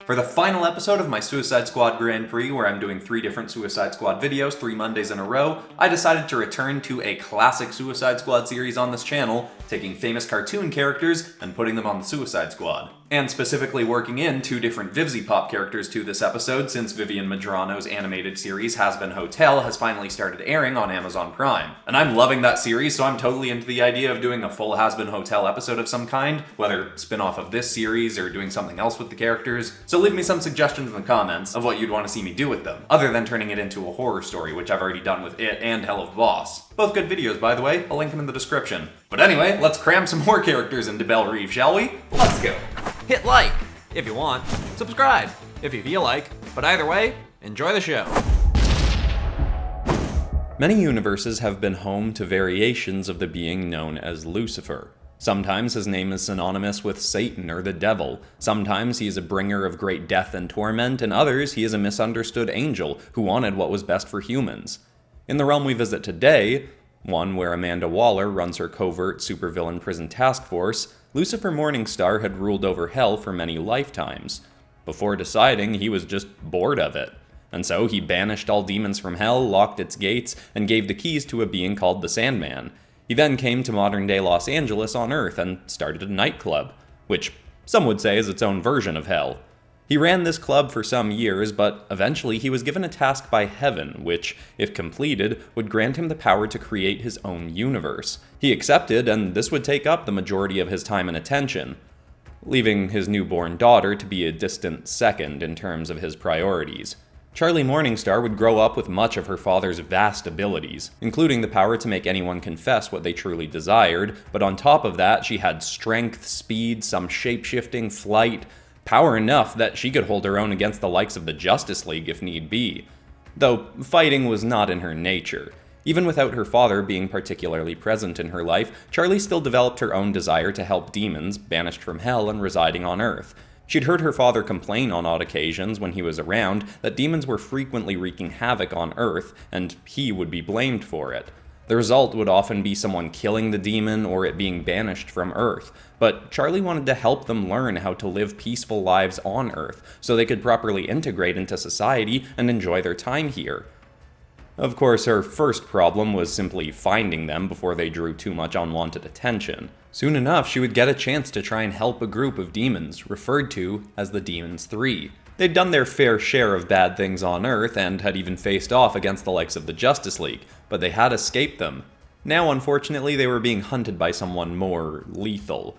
For the final episode of my Suicide Squad Grand Prix, where I'm doing 3 different Suicide Squad videos, 3 Mondays in a row, I decided to return to a classic Suicide Squad series on this channel, taking famous cartoon characters and putting them on the Suicide Squad. And specifically working in 2 different vivziepop characters to this episode, since Vivian Madrano's animated series Hazbin Hotel has finally started airing on Amazon Prime. And I'm loving that series, so I'm totally into the idea of doing a full Hazbin Hotel episode of some kind, whether spin-off of this series or doing something else with the characters. So leave me some suggestions in the comments of what you'd want to see me do with them, other than turning it into a horror story, which I've already done with it and Helluva Boss. Both good videos, by the way. I'll link them in the description. But anyway, let's cram some more characters into Belle Reve, shall we? Let's go! Hit like if you want, subscribe if you feel like, but either way, enjoy the show. Many universes have been home to variations of the being known as Lucifer. Sometimes his name is synonymous with Satan or the devil, sometimes he is a bringer of great death and torment, and others he is a misunderstood angel who wanted what was best for humans. In the realm we visit today, one where Amanda Waller runs her covert supervillain prison task force, Lucifer Morningstar had ruled over hell for many lifetimes. Before deciding, he was just bored of it. And so he banished all demons from hell, locked its gates, and gave the keys to a being called the Sandman. He then came to modern-day Los Angeles on Earth and started a nightclub, which some would say is its own version of hell. He ran this club for some years, but eventually he was given a task by Heaven, which, if completed, would grant him the power to create his own universe. He accepted, and this would take up the majority of his time and attention, leaving his newborn daughter to be a distant second in terms of his priorities. Charlie Morningstar would grow up with much of her father's vast abilities, including the power to make anyone confess what they truly desired, but on top of that, she had strength, speed, some shape-shifting, flight, power enough that she could hold her own against the likes of the Justice League if need be. Though fighting was not in her nature. Even without her father being particularly present in her life, Charlie still developed her own desire to help demons, banished from hell and residing on Earth. She'd heard her father complain on odd occasions when he was around that demons were frequently wreaking havoc on Earth, and he would be blamed for it. The result would often be someone killing the demon or it being banished from Earth, but Charlie wanted to help them learn how to live peaceful lives on Earth so they could properly integrate into society and enjoy their time here. Of course, her first problem was simply finding them before they drew too much unwanted attention. Soon enough, she would get a chance to try and help a group of demons, referred to as the Demons 3. They'd done their fair share of bad things on Earth and had even faced off against the likes of the Justice League, but they had escaped them. Now, unfortunately, they were being hunted by someone more lethal.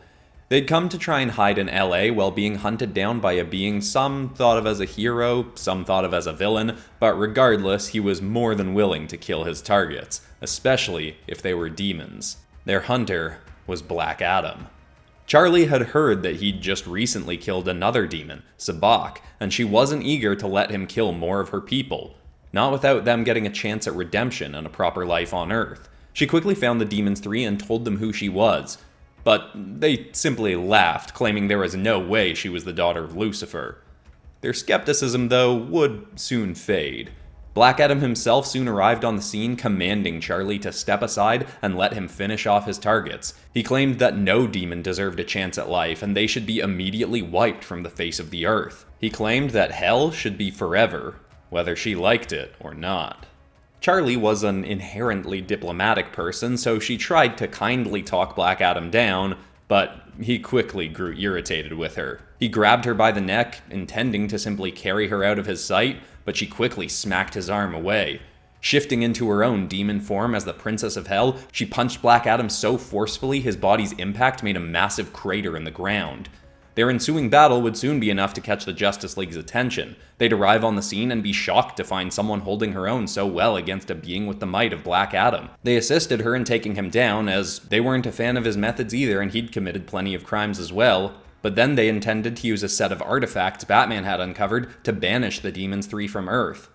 They'd come to try and hide in LA while being hunted down by a being some thought of as a hero, some thought of as a villain, but regardless, he was more than willing to kill his targets, especially if they were demons. Their hunter was Black Adam. Charlie had heard that he'd just recently killed another demon, Sabbac, and she wasn't eager to let him kill more of her people. Not without them getting a chance at redemption and a proper life on Earth. She quickly found the Demons 3 and told them who she was. But they simply laughed, claiming there was no way she was the daughter of Lucifer. Their skepticism, though, would soon fade. Black Adam himself soon arrived on the scene, commanding Charlie to step aside and let him finish off his targets. He claimed that no demon deserved a chance at life, and they should be immediately wiped from the face of the earth. He claimed that hell should be forever, whether she liked it or not. Charlie was an inherently diplomatic person, so she tried to kindly talk Black Adam down, but he quickly grew irritated with her. He grabbed her by the neck, intending to simply carry her out of his sight, but she quickly smacked his arm away. Shifting into her own demon form as the Princess of Hell, she punched Black Adam so forcefully his body's impact made a massive crater in the ground. Their ensuing battle would soon be enough to catch the Justice League's attention. They'd arrive on the scene and be shocked to find someone holding her own so well against a being with the might of Black Adam. They assisted her in taking him down, as they weren't a fan of his methods either and he'd committed plenty of crimes as well. But then they intended to use a set of artifacts Batman had uncovered to banish the Demons 3 from Earth.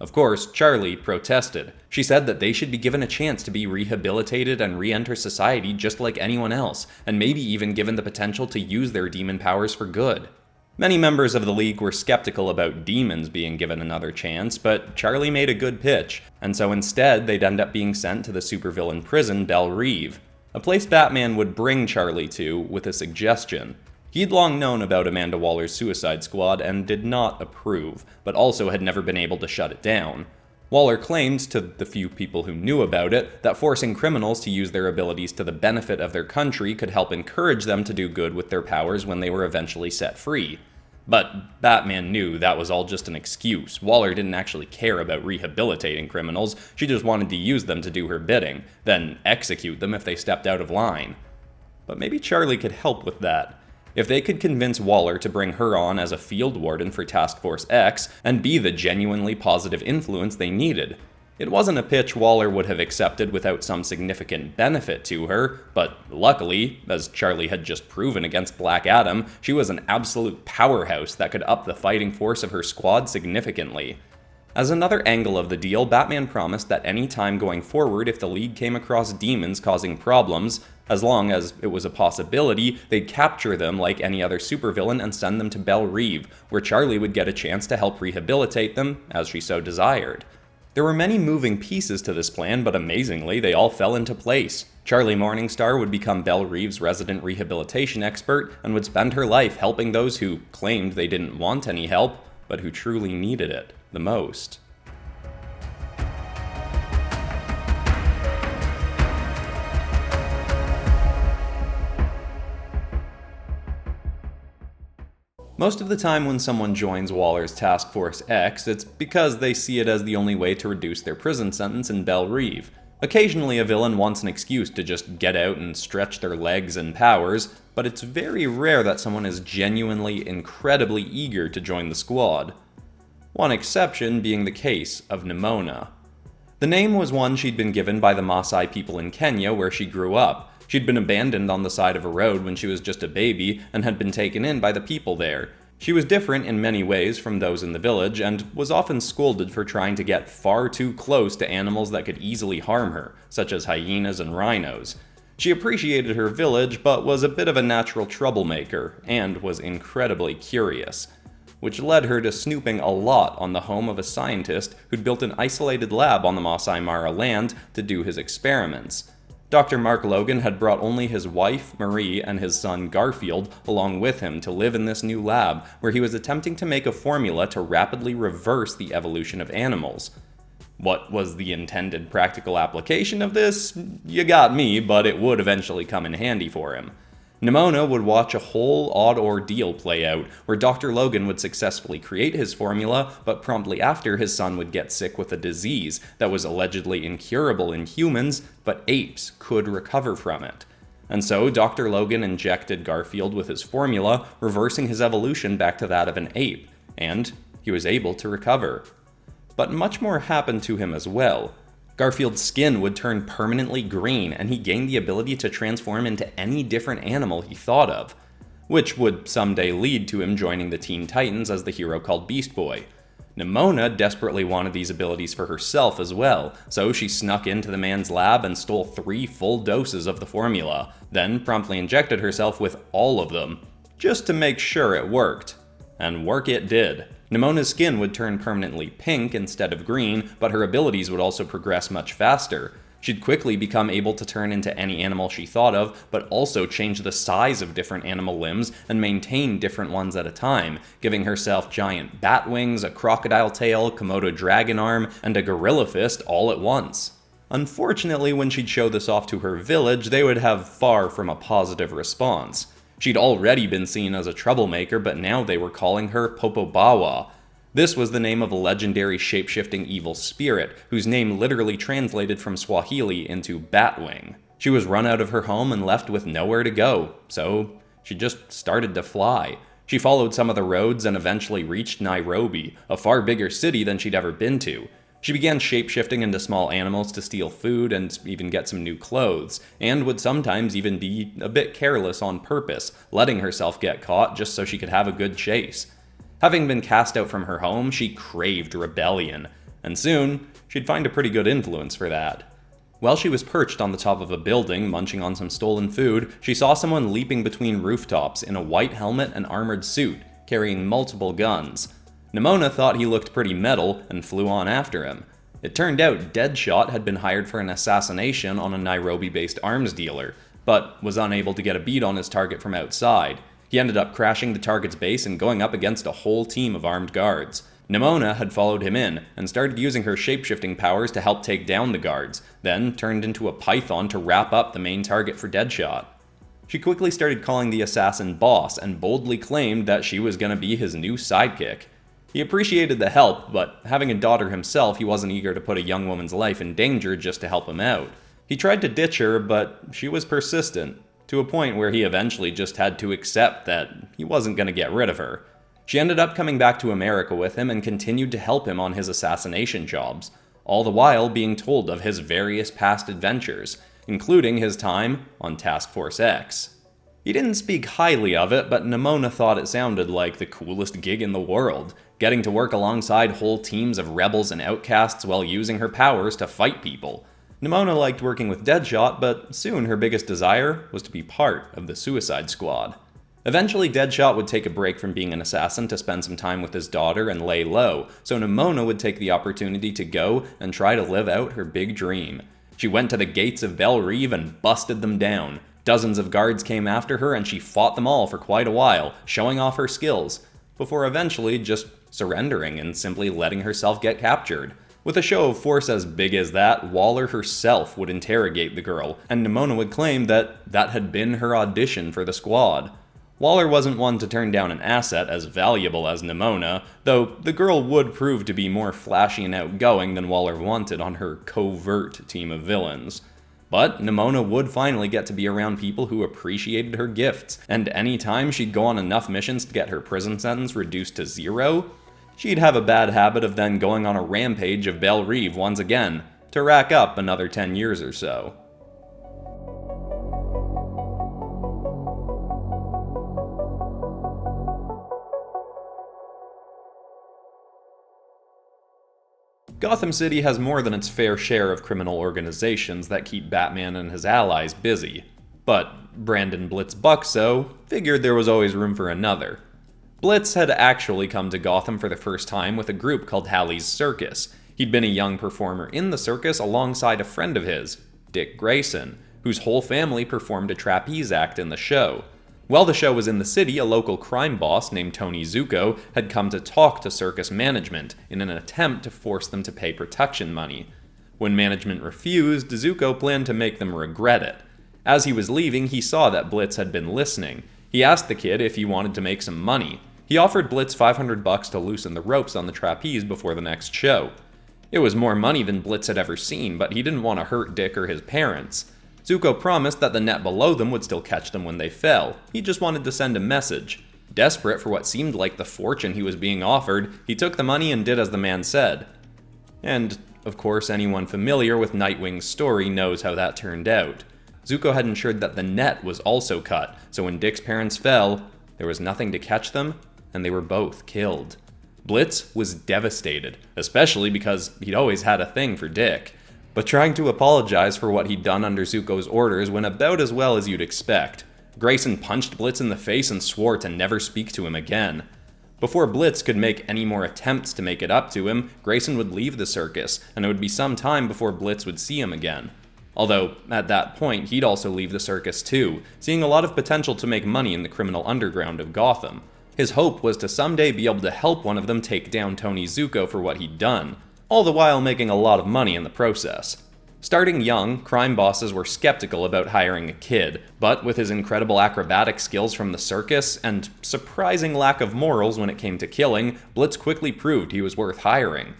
Of course, Charlie protested. She said that they should be given a chance to be rehabilitated and re-enter society just like anyone else, and maybe even given the potential to use their demon powers for good. Many members of the League were skeptical about demons being given another chance, but Charlie made a good pitch, and so instead they'd end up being sent to the supervillain prison Belle Reve, a place Batman would bring Charlie to with a suggestion. He'd long known about Amanda Waller's Suicide Squad and did not approve, but also had never been able to shut it down. Waller claimed to the few people who knew about it that forcing criminals to use their abilities to the benefit of their country could help encourage them to do good with their powers when they were eventually set free. But Batman knew that was all just an excuse. Waller didn't actually care about rehabilitating criminals, she just wanted to use them to do her bidding, then execute them if they stepped out of line. But maybe Charlie could help with that. If they could convince Waller to bring her on as a field warden for Task Force X and be the genuinely positive influence they needed. It wasn't a pitch Waller would have accepted without some significant benefit to her, but luckily, as Charlie had just proven against Black Adam, she was an absolute powerhouse that could up the fighting force of her squad significantly. As another angle of the deal, Batman promised that any time going forward if the League came across demons causing problems, as long as it was a possibility, they'd capture them like any other supervillain and send them to Belle Reve, where Charlie would get a chance to help rehabilitate them, as she so desired. There were many moving pieces to this plan, but amazingly, they all fell into place. Charlie Morningstar would become Belle Reve's resident rehabilitation expert and would spend her life helping those who claimed they didn't want any help, but who truly needed it the most. Most of the time when someone joins Waller's Task Force X, it's because they see it as the only way to reduce their prison sentence in Belle Reve. Occasionally a villain wants an excuse to just get out and stretch their legs and powers, but it's very rare that someone is genuinely incredibly eager to join the squad. One exception being the case of Nimona. The name was one she'd been given by the Maasai people in Kenya where she grew up. She'd been abandoned on the side of a road when she was just a baby and had been taken in by the people there. She was different in many ways from those in the village and was often scolded for trying to get far too close to animals that could easily harm her, such as hyenas and rhinos. She appreciated her village but was a bit of a natural troublemaker and was incredibly curious, which led her to snooping a lot on the home of a scientist who'd built an isolated lab on the Masai Mara land to do his experiments. Dr. Mark Logan had brought only his wife, Marie, and his son, Garfield, along with him to live in this new lab, where he was attempting to make a formula to rapidly reverse the evolution of animals. What was the intended practical application of this? You got me, but it would eventually come in handy for him. Nimona would watch a whole odd ordeal play out, where Dr. Logan would successfully create his formula, but promptly after his son would get sick with a disease that was allegedly incurable in humans, but apes could recover from it. And so Dr. Logan injected Garfield with his formula, reversing his evolution back to that of an ape, and he was able to recover. But much more happened to him as well. Garfield's skin would turn permanently green, and he gained the ability to transform into any different animal he thought of, which would someday lead to him joining the Teen Titans as the hero called Beast Boy. Nimona desperately wanted these abilities for herself as well, so she snuck into the man's lab and stole 3 full doses of the formula, then promptly injected herself with all of them, just to make sure it worked. And work it did. Nimona's skin would turn permanently pink instead of green, but her abilities would also progress much faster. She'd quickly become able to turn into any animal she thought of, but also change the size of different animal limbs and maintain different ones at a time, giving herself giant bat wings, a crocodile tail, Komodo dragon arm, and a gorilla fist all at once. Unfortunately, when she'd show this off to her village, they would have far from a positive response. She'd already been seen as a troublemaker, but now they were calling her Popobawa. This was the name of a legendary shape-shifting evil spirit, whose name literally translated from Swahili into Batwing. She was run out of her home and left with nowhere to go, so she just started to fly. She followed some of the roads and eventually reached Nairobi, a far bigger city than she'd ever been to. She began shape-shifting into small animals to steal food and even get some new clothes, and would sometimes even be a bit careless on purpose, letting herself get caught just so she could have a good chase. Having been cast out from her home, she craved rebellion, and soon, she'd find a pretty good influence for that. While she was perched on the top of a building, munching on some stolen food, she saw someone leaping between rooftops in a white helmet and armored suit, carrying multiple guns. Nimona thought he looked pretty metal and flew on after him. It turned out Deadshot had been hired for an assassination on a Nairobi-based arms dealer, but was unable to get a beat on his target from outside. He ended up crashing the target's base and going up against a whole team of armed guards. Nimona had followed him in, and started using her shapeshifting powers to help take down the guards, then turned into a python to wrap up the main target for Deadshot. She quickly started calling the assassin Boss, and boldly claimed that she was going to be his new sidekick. He appreciated the help, but having a daughter himself, he wasn't eager to put a young woman's life in danger just to help him out. He tried to ditch her, but she was persistent, to a point where he eventually just had to accept that he wasn't going to get rid of her. She ended up coming back to America with him and continued to help him on his assassination jobs, all the while being told of his various past adventures, including his time on Task Force X. He didn't speak highly of it, but Nimona thought it sounded like the coolest gig in the world, getting to work alongside whole teams of rebels and outcasts while using her powers to fight people. Nimona liked working with Deadshot, but soon her biggest desire was to be part of the Suicide Squad. Eventually, Deadshot would take a break from being an assassin to spend some time with his daughter and lay low, so Nimona would take the opportunity to go and try to live out her big dream. She went to the gates of Belle Reve and busted them down. Dozens of guards came after her and she fought them all for quite a while, showing off her skills, before eventually just surrendering and simply letting herself get captured. With a show of force as big as that, Waller herself would interrogate the girl, and Nimona would claim that that had been her audition for the squad. Waller wasn't one to turn down an asset as valuable as Nimona, though the girl would prove to be more flashy and outgoing than Waller wanted on her covert team of villains. But Nimona would finally get to be around people who appreciated her gifts, and any time she'd go on enough missions to get her prison sentence reduced to 0, she'd have a bad habit of then going on a rampage of Belle Reve once again, to rack up another 10 years or so. Gotham City has more than its fair share of criminal organizations that keep Batman and his allies busy. But Brandon Blitz Buckso figured there was always room for another. Blitz had actually come to Gotham for the first time with a group called Halley's Circus. He'd been a young performer in the circus alongside a friend of his, Dick Grayson, whose whole family performed a trapeze act in the show. While the show was in the city, a local crime boss named Tony Zuko had come to talk to circus management in an attempt to force them to pay protection money. When management refused, Zuko planned to make them regret it. As he was leaving, he saw that Blitz had been listening. He asked the kid if he wanted to make some money. He offered Blitz $500 to loosen the ropes on the trapeze before the next show. It was more money than Blitz had ever seen, but he didn't want to hurt Dick or his parents. Zuko promised that the net below them would still catch them when they fell. He just wanted to send a message. Desperate for what seemed like the fortune he was being offered, he took the money and did as the man said. And, of course, anyone familiar with Nightwing's story knows how that turned out. Zuko had ensured that the net was also cut, so when Dick's parents fell, there was nothing to catch them, and they were both killed. Blitz was devastated, especially because he'd always had a thing for Dick. But trying to apologize for what he'd done under Zuko's orders went about as well as you'd expect. Grayson punched Blitz in the face and swore to never speak to him again. Before Blitz could make any more attempts to make it up to him, Grayson would leave the circus, and it would be some time before Blitz would see him again. Although, at that point, he'd also leave the circus too, seeing a lot of potential to make money in the criminal underground of Gotham. His hope was to someday be able to help one of them take down Tony Zuko for what he'd done, all the while making a lot of money in the process. Starting young, crime bosses were skeptical about hiring a kid, but with his incredible acrobatic skills from the circus and surprising lack of morals when it came to killing, Blitz quickly proved he was worth hiring.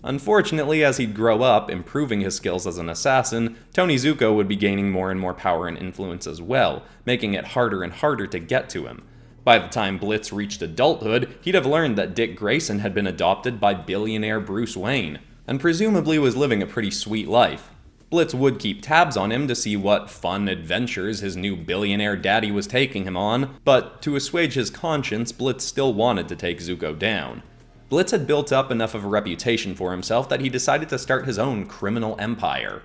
Unfortunately, as he'd grow up, improving his skills as an assassin, Tony Zuko would be gaining more and more power and influence as well, making it harder and harder to get to him. By the time Blitz reached adulthood, he'd have learned that Dick Grayson had been adopted by billionaire Bruce Wayne, and presumably was living a pretty sweet life. Blitz would keep tabs on him to see what fun adventures his new billionaire daddy was taking him on, but to assuage his conscience, Blitz still wanted to take Zuko down. Blitz had built up enough of a reputation for himself that he decided to start his own criminal empire.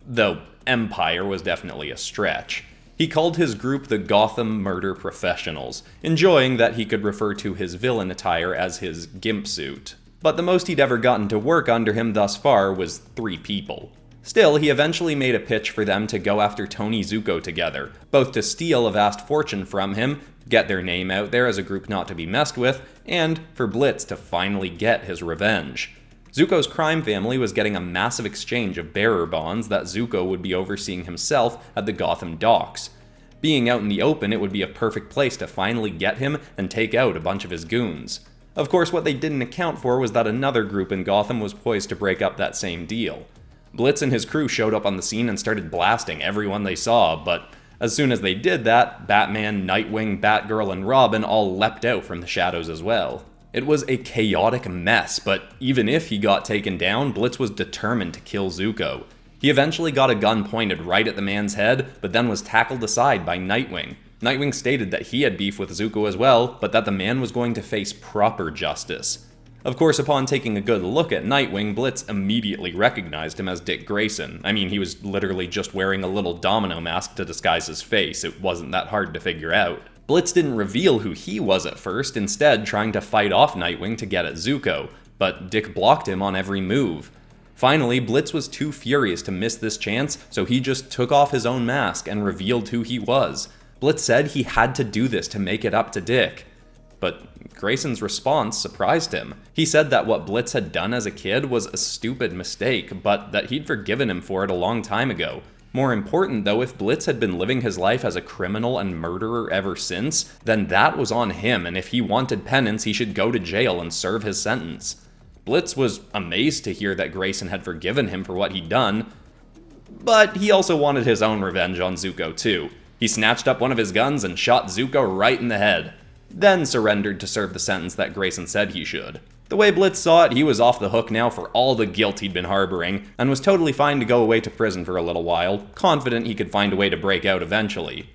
Though empire was definitely a stretch. He called his group the Gotham Murder Professionals, enjoying that he could refer to his villain attire as his gimp suit. But the most he'd ever gotten to work under him thus far was 3 people. Still, he eventually made a pitch for them to go after Tony Zuko together, both to steal a vast fortune from him, get their name out there as a group not to be messed with, and for Blitz to finally get his revenge. Zuko's crime family was getting a massive exchange of bearer bonds that Zuko would be overseeing himself at the Gotham docks. Being out in the open, it would be a perfect place to finally get him and take out a bunch of his goons. Of course, what they didn't account for was that another group in Gotham was poised to break up that same deal. Blitz and his crew showed up on the scene and started blasting everyone they saw, but as soon as they did that, Batman, Nightwing, Batgirl, and Robin all leapt out from the shadows as well. It was a chaotic mess, but even if he got taken down, Blitz was determined to kill Zuko. He eventually got a gun pointed right at the man's head, but then was tackled aside by Nightwing. Nightwing stated that he had beef with Zuko as well, but that the man was going to face proper justice. Of course, upon taking a good look at Nightwing, Blitz immediately recognized him as Dick Grayson. I mean, he was literally just wearing a little domino mask to disguise his face. It wasn't that hard to figure out. Blitz didn't reveal who he was at first, instead trying to fight off Nightwing to get at Zuko, but Dick blocked him on every move. Finally, Blitz was too furious to miss this chance, so he just took off his own mask and revealed who he was. Blitz said he had to do this to make it up to Dick. But Grayson's response surprised him. He said that what Blitz had done as a kid was a stupid mistake, but that he'd forgiven him for it a long time ago. More important though, if Blitz had been living his life as a criminal and murderer ever since, then that was on him, and if he wanted penance, he should go to jail and serve his sentence. Blitz was amazed to hear that Grayson had forgiven him for what he'd done, but he also wanted his own revenge on Zuko too. He snatched up one of his guns and shot Zuko right in the head, then surrendered to serve the sentence that Grayson said he should. The way Blitz saw it, he was off the hook now for all the guilt he'd been harboring, and was totally fine to go away to prison for a little while, confident he could find a way to break out eventually.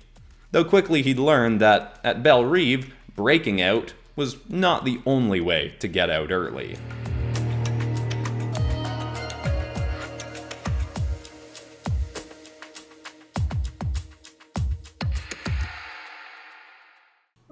Though quickly he'd learned that, at Belle Reve, breaking out was not the only way to get out early.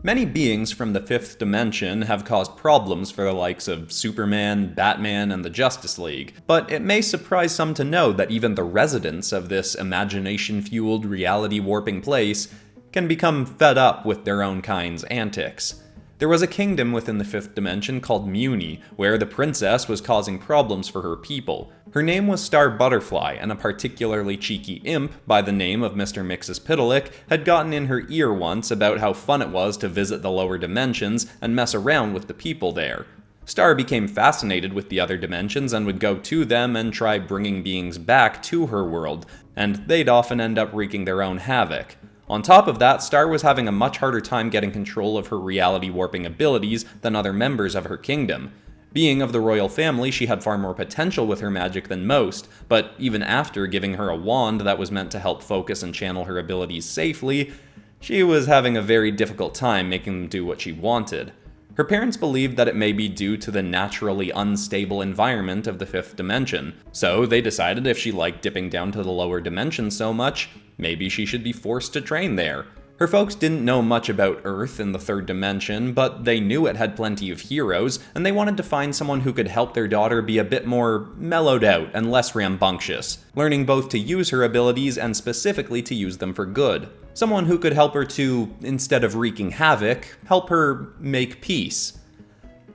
Many beings from the fifth dimension have caused problems for the likes of Superman, Batman, and the Justice League, but it may surprise some to know that even the residents of this imagination-fueled, reality-warping place can become fed up with their own kind's antics. There was a kingdom within the fifth dimension called Muni, where the princess was causing problems for her people. Her name was Star Butterfly, and a particularly cheeky imp by the name of Mr. Mxyzptlk had gotten in her ear once about how fun it was to visit the lower dimensions and mess around with the people there. Star became fascinated with the other dimensions and would go to them and try bringing beings back to her world, and they'd often end up wreaking their own havoc. On top of that, Star was having a much harder time getting control of her reality warping abilities than other members of her kingdom. Being of the royal family, she had far more potential with her magic than most, but even after giving her a wand that was meant to help focus and channel her abilities safely, she was having a very difficult time making them do what she wanted. Her parents believed that it may be due to the naturally unstable environment of the fifth dimension, so they decided if she liked dipping down to the lower dimensions so much, maybe she should be forced to train there. Her folks didn't know much about Earth in the third dimension, but they knew it had plenty of heroes, and they wanted to find someone who could help their daughter be a bit more mellowed out and less rambunctious, learning both to use her abilities and specifically to use them for good. Someone who could help her to, instead of wreaking havoc, help her make peace.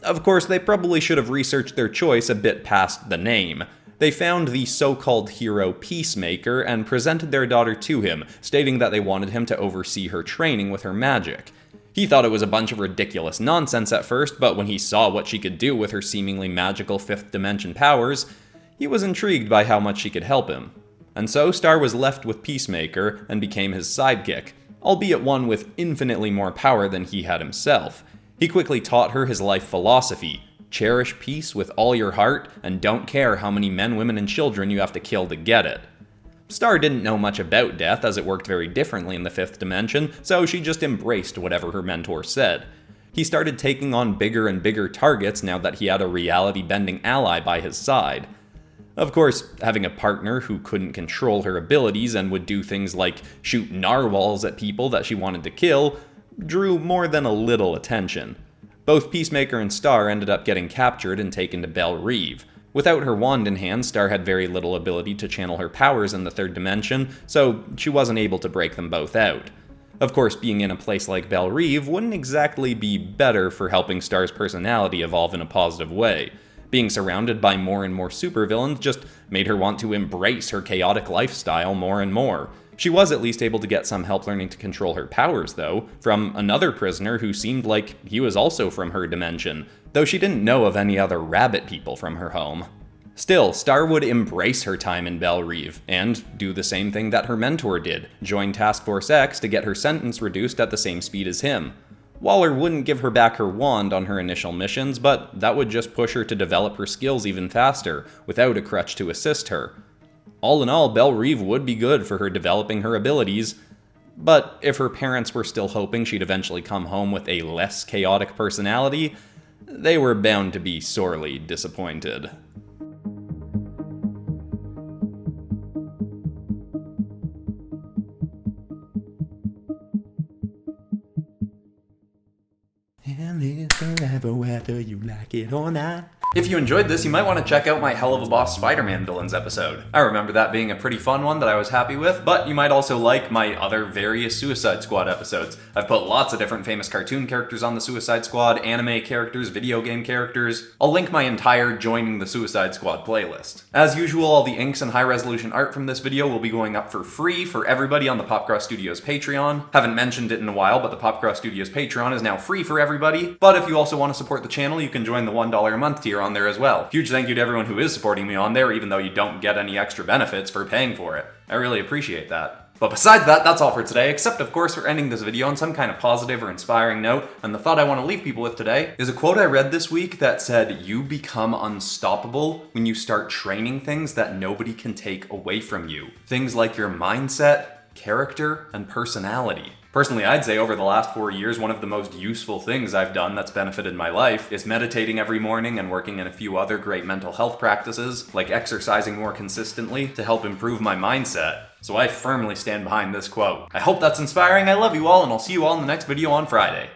Of course, they probably should have researched their choice a bit past the name. They found the so-called hero Peacemaker and presented their daughter to him, stating that they wanted him to oversee her training with her magic. He thought it was a bunch of ridiculous nonsense at first, but when he saw what she could do with her seemingly magical fifth dimension powers, he was intrigued by how much she could help him. And so Star was left with Peacemaker and became his sidekick, albeit one with infinitely more power than he had himself. He quickly taught her his life philosophy: cherish peace with all your heart, and don't care how many men, women, and children you have to kill to get it. Star didn't know much about death, as it worked very differently in the fifth dimension, so she just embraced whatever her mentor said. He started taking on bigger and bigger targets now that he had a reality-bending ally by his side. Of course, having a partner who couldn't control her abilities and would do things like shoot narwhals at people that she wanted to kill drew more than a little attention. Both Peacemaker and Star ended up getting captured and taken to Belle Reve. Without her wand in hand, Star had very little ability to channel her powers in the third dimension, so she wasn't able to break them both out. Of course, being in a place like Belle Reve wouldn't exactly be better for helping Star's personality evolve in a positive way. Being surrounded by more and more supervillains just made her want to embrace her chaotic lifestyle more and more. She was at least able to get some help learning to control her powers, though, from another prisoner who seemed like he was also from her dimension, though she didn't know of any other rabbit people from her home. Still, Star would embrace her time in Belle Reve, and do the same thing that her mentor did, join Task Force X to get her sentence reduced at the same speed as him. Waller wouldn't give her back her wand on her initial missions, but that would just push her to develop her skills even faster, without a crutch to assist her. All in all, Belle Reve would be good for her developing her abilities, but if her parents were still hoping she'd eventually come home with a less chaotic personality, they were bound to be sorely disappointed. And live forever whether you like it or not. If you enjoyed this, you might want to check out my Helluva Boss Spider-Man villains episode. I remember that being a pretty fun one that I was happy with, but you might also like my other various Suicide Squad episodes. I've put lots of different famous cartoon characters on the Suicide Squad, anime characters, video game characters. I'll link my entire Joining the Suicide Squad playlist. As usual, all the inks and high-resolution art from this video will be going up for free for everybody on the PopCross Studios Patreon. Haven't mentioned it in a while, but the PopCross Studios Patreon is now free for everybody. But if you also want to support the channel, you can join the $1 a month tier on there as well. Huge thank you to everyone who is supporting me on there, even though you don't get any extra benefits for paying for it. I really appreciate that. But besides that, that's all for today, except of course for ending this video on some kind of positive or inspiring note, and the thought I want to leave people with today is a quote I read this week that said, "You become unstoppable when you start training things that nobody can take away from you. Things like your mindset, character, and personality." Personally, I'd say over the last 4 years, one of the most useful things I've done that's benefited my life is meditating every morning and working in a few other great mental health practices, like exercising more consistently to help improve my mindset. So I firmly stand behind this quote. I hope that's inspiring, I love you all, and I'll see you all in the next video on Friday.